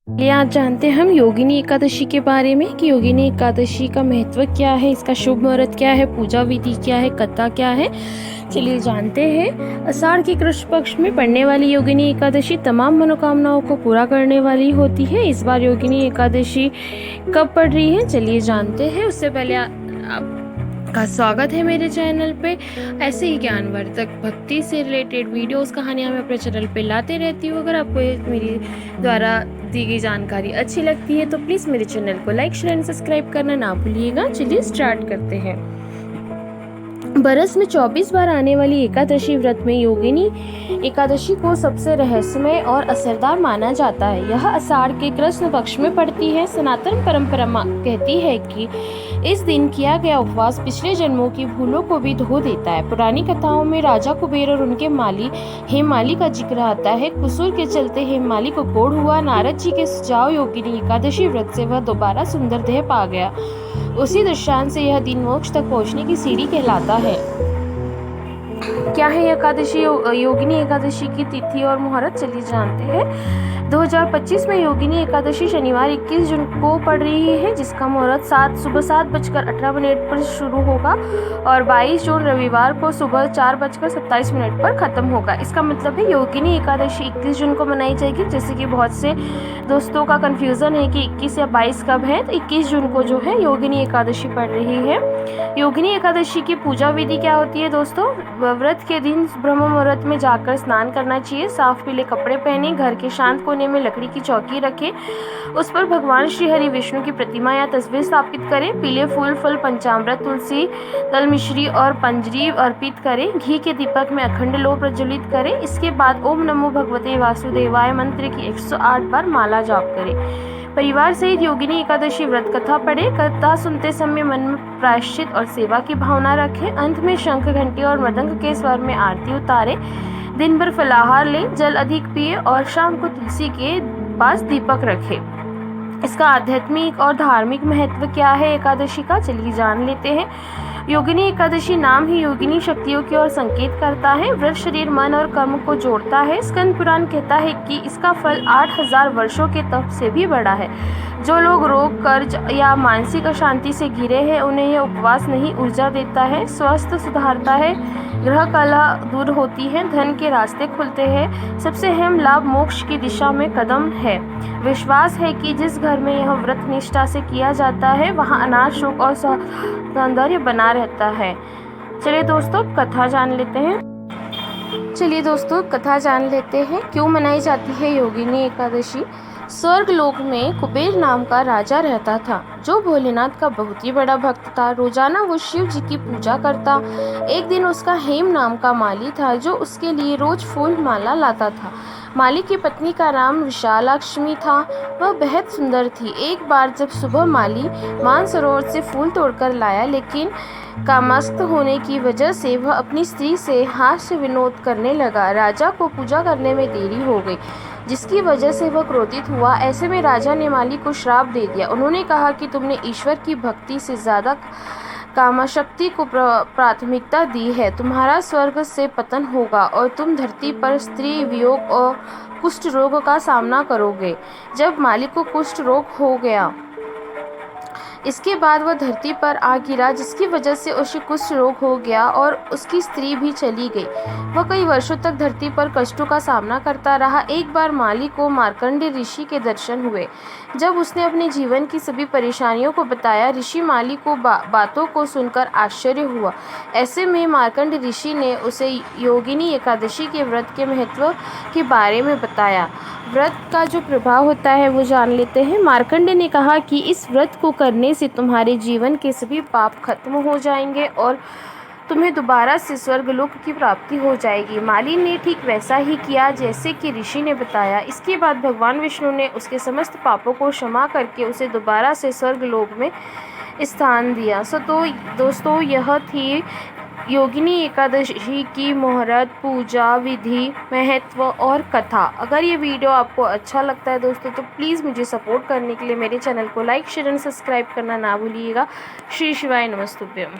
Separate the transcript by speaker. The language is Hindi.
Speaker 1: चलिए आज जानते हैं हम योगिनी एकादशी के बारे में कि योगिनी एकादशी का महत्व क्या है, इसका शुभ मुहूर्त क्या है, पूजा विधि क्या है, कथा क्या है। चलिए जानते हैं। आषाढ़ के कृष्ण पक्ष में पड़ने वाली योगिनी एकादशी तमाम मनोकामनाओं को पूरा करने वाली होती है। इस बार योगिनी एकादशी कब पड़ रही है, चलिए जानते हैं। उससे पहले आपका स्वागत है मेरे चैनल पे। ऐसे ही ज्ञानवर्धक भक्ति से रिलेटेड वीडियोस कहानियाँ मैं अपने चैनल पे लाते रहती हूँ। अगर आपको मेरी द्वारा दी गई जानकारी अच्छी लगती है तो प्लीज़ मेरे चैनल को लाइक शेयर एंड सब्सक्राइब करना ना भूलिएगा। चलिए स्टार्ट करते हैं। बरस में 24 बार आने वाली एकादशी व्रत में योगिनी एकादशी को सबसे रहस्यमय और असरदार माना जाता है। यह आषाढ़ के कृष्ण पक्ष में पड़ती है। सनातन परंपरा कहती है कि इस दिन किया गया उपवास पिछले जन्मों की भूलों को भी धो देता है। पुरानी कथाओं में राजा कुबेर और उनके माली हेममाली का जिक्र आता है। कुसूर के चलते हेममाली को कोढ़ हुआ। नारद जी के सुझाव योगिनी एकादशी व्रत से वह दोबारा सुंदर देह पा गया। उसी दृष्टांत से यह दिन मोक्ष तक पहुंचने की सीढ़ी कहलाता है। क्या है एकादशी? योगिनी एकादशी की तिथि और मुहूर्त चलिए जानते हैं। 2025 में योगिनी एकादशी शनिवार 21 जून को पड़ रही है, जिसका मुहूर्त सुबह 7:18 पर शुरू होगा और 22 जून रविवार को सुबह 4:27 पर खत्म होगा। इसका मतलब है योगिनी एकादशी 21 जून को मनाई जाएगी। जैसे कि बहुत से दोस्तों का कंफ्यूजन है कि 21 या 22 कब है, तो 21 जून को जो है योगिनी एकादशी पड़ रही है। योगिनी एकादशी की पूजा विधि क्या होती है दोस्तों? व्रत के दिन ब्रह्म मुहूर्त में जाकर स्नान करना चाहिए। साफ पीले कपड़े पहने, घर के शांत कोने में लकड़ी की चौकी रखें, उस पर भगवान श्री हरि विष्णु की प्रतिमा या तस्वीर स्थापित करें। पीले फूल, फल, पंचामृत, तुलसी, तल मिश्री और पंजरी अर्पित करें। घी के दीपक में अखंड लो प्रज्वलित करें। इसके बाद ओम नमो भगवते वासुदेवाय मंत्र की 108 बार माला जाप करें। परिवार सहित योगिनी एकादशी व्रत कथा पढ़े। कथा सुनते समय मन में प्रायश्चित और सेवा की भावना रखें। अंत में शंख, घंटी और मृदंग के स्वर में आरती उतारे। दिन भर फलाहार लें, जल अधिक पिए और शाम को तुलसी के पास दीपक रखें। इसका आध्यात्मिक और धार्मिक महत्व क्या है एकादशी का, चलिए जान लेते हैं। योगिनी एकादशी नाम ही योगिनी शक्तियों की ओर संकेत करता है। व्रत शरीर, मन और कर्म को जोड़ता है। स्कंद पुराण कहता है कि इसका फल 8000 वर्षों के तप से भी बड़ा है। जो लोग रोग, कर्ज या मानसिक अशांति से घिरे हैं, उन्हें यह उपवास नहीं ऊर्जा देता है, स्वास्थ्य सुधारता है, ग्रह कलह दूर होती है, धन के रास्ते खुलते हैं। सबसे अहम लाभ मोक्ष की दिशा में कदम है। विश्वास है कि जिस घर में यह व्रत निष्ठा से किया जाता है वहाँ अनाज, सुख और सौंदर्य बना रहता है। चलिए दोस्तों कथा जान लेते हैं। क्यों मनाई जाती है योगिनी एकादशी? स्वर्ग लोक में कुबेर नाम का राजा रहता था, जो भोलेनाथ का बहुत ही बड़ा भक्त था। रोजाना वो शिव जी की पूजा करता। एक दिन उसका हेम नाम का माली था, जो उसके लिए रोज फूल माला लाता था। माली की पत्नी का नाम विशालाक्ष्मी था। वह बेहद सुंदर थी। एक बार जब सुबह माली मानसरोवर से फूल तोड़कर लाया, लेकिन कामस्त होने की वजह से वह अपनी स्त्री से हास्य विनोद करने लगा। राजा को पूजा करने में देरी हो गई, जिसकी वजह से वह क्रोधित हुआ। ऐसे में राजा ने माली को श्राप दे दिया। उन्होंने कहा कि तुमने ईश्वर की भक्ति से ज़्यादा कामशक्ति को प्राथमिकता दी है। तुम्हारा स्वर्ग से पतन होगा और तुम धरती पर स्त्री वियोग और कुष्ठ रोग का सामना करोगे। जब माली को कुष्ठ रोग हो गया, इसके बाद वह धरती पर आ गिरा, जिसकी वजह से उसे कुष्ठ रोग हो गया और उसकी स्त्री भी चली गई। वह कई वर्षों तक धरती पर कष्टों का सामना करता रहा। एक बार माली को मार्कंडेय ऋषि के दर्शन हुए। जब उसने अपने जीवन की सभी परेशानियों को बताया, ऋषि माली को बातों को सुनकर आश्चर्य हुआ। ऐसे में मार्कंडेय ऋषि ने उसे योगिनी एकादशी के व्रत के महत्व के बारे में बताया। व्रत का जो प्रभाव होता है वो जान लेते हैं। मार्कंडेय ने कहा कि इस व्रत को करने से तुम्हारे जीवन के सभी पाप खत्म हो जाएंगे और तुम्हें दोबारा से स्वर्गलोक की प्राप्ति हो जाएगी। माली ने ठीक वैसा ही किया जैसे कि ऋषि ने बताया। इसके बाद भगवान विष्णु ने उसके समस्त पापों को क्षमा करके उसे दोबारा से स्वर्गलोक में स्थान दिया। तो दोस्तों यह थी योगिनी एकादशी की मुहूर्त, पूजा विधि, महत्व और कथा। अगर ये वीडियो आपको अच्छा लगता है दोस्तों तो प्लीज़ मुझे सपोर्ट करने के लिए मेरे चैनल को लाइक शेयर एंड सब्सक्राइब करना ना भूलिएगा। श्री शिवाय नमस्तुभ्यम।